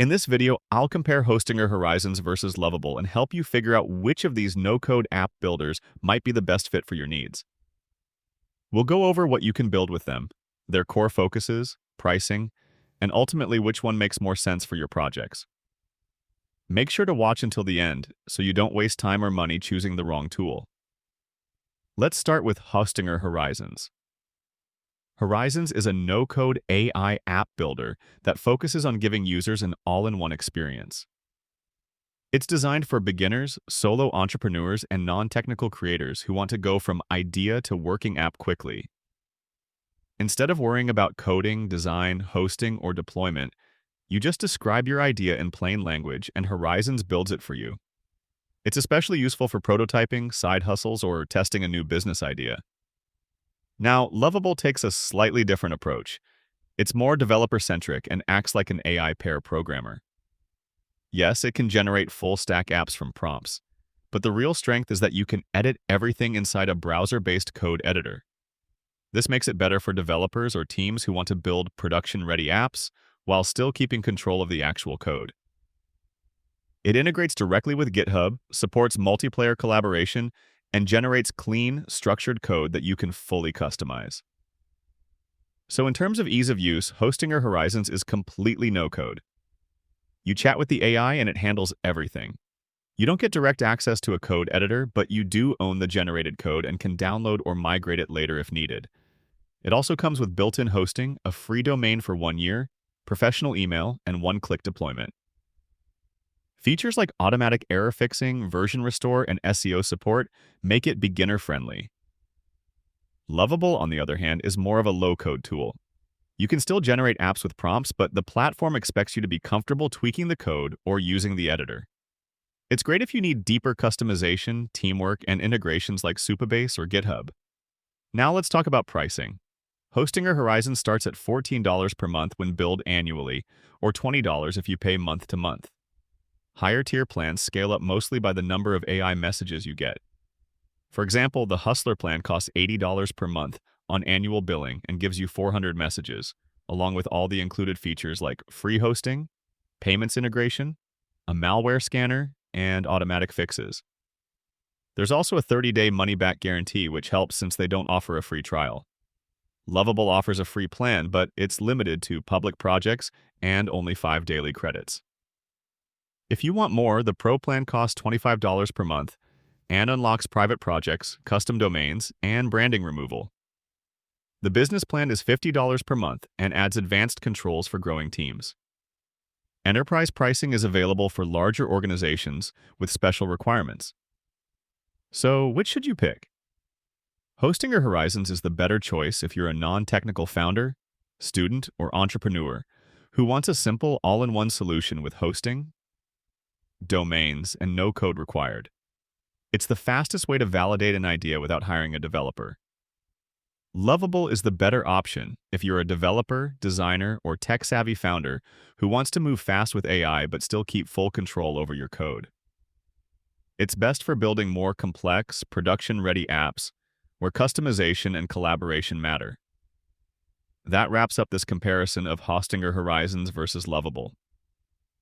In this video, I'll compare Hostinger Horizons versus Lovable and help you figure out which of these no-code app builders might be the best fit for your needs. We'll go over what you can build with them, their core focuses, pricing, and ultimately which one makes more sense for your projects. Make sure to watch until the end so you don't waste time or money choosing the wrong tool. Let's start with Hostinger Horizons. Horizons is a no-code AI app builder that focuses on giving users an all-in-one experience. It's designed for beginners, solo entrepreneurs, and non-technical creators who want to go from idea to working app quickly. Instead of worrying about coding, design, hosting, or deployment, you just describe your idea in plain language and Horizons builds it for you. It's especially useful for prototyping, side hustles, or testing a new business idea. Now, Lovable takes a slightly different approach. It's more developer-centric and acts like an AI pair programmer. Yes, it can generate full-stack apps from prompts, but the real strength is that you can edit everything inside a browser-based code editor. This makes it better for developers or teams who want to build production-ready apps while still keeping control of the actual code. It integrates directly with GitHub, supports multiplayer collaboration, and generates clean, structured code that you can fully customize. So in terms of ease of use, Hostinger Horizons is completely no-code. You chat with the AI and it handles everything. You don't get direct access to a code editor, but you do own the generated code and can download or migrate it later if needed. It also comes with built-in hosting, a free domain for 1 year, professional email, and one-click deployment. Features like automatic error fixing, version restore, and SEO support make it beginner-friendly. Lovable, on the other hand, is more of a low-code tool. You can still generate apps with prompts, but the platform expects you to be comfortable tweaking the code or using the editor. It's great if you need deeper customization, teamwork, and integrations like Supabase or GitHub. Now let's talk about pricing. Hostinger Horizons starts at $14 per month when billed annually, or $20 if you pay month to month. Higher tier plans scale up mostly by the number of AI messages you get. For example, the Hustler plan costs $80 per month on annual billing and gives you 400 messages, along with all the included features like free hosting, payments integration, a malware scanner, and automatic fixes. There's also a 30-day money-back guarantee, which helps since they don't offer a free trial. Lovable offers a free plan, but it's limited to public projects and only 5 daily credits. If you want more, the Pro plan costs $25 per month and unlocks private projects, custom domains, and branding removal. The business plan is $50 per month and adds advanced controls for growing teams. Enterprise pricing is available for larger organizations with special requirements. So, which should you pick? Hostinger Horizons is the better choice if you're a non-technical founder, student, or entrepreneur who wants a simple all-in-one solution with hosting, domains, and no code required. It's the fastest way to validate an idea without hiring a developer. Lovable is the better option if you're a developer, designer, or tech-savvy founder who wants to move fast with AI but still keep full control over your code. It's best for building more complex, production-ready apps where customization and collaboration matter. That wraps up this comparison of Hostinger Horizons versus Lovable.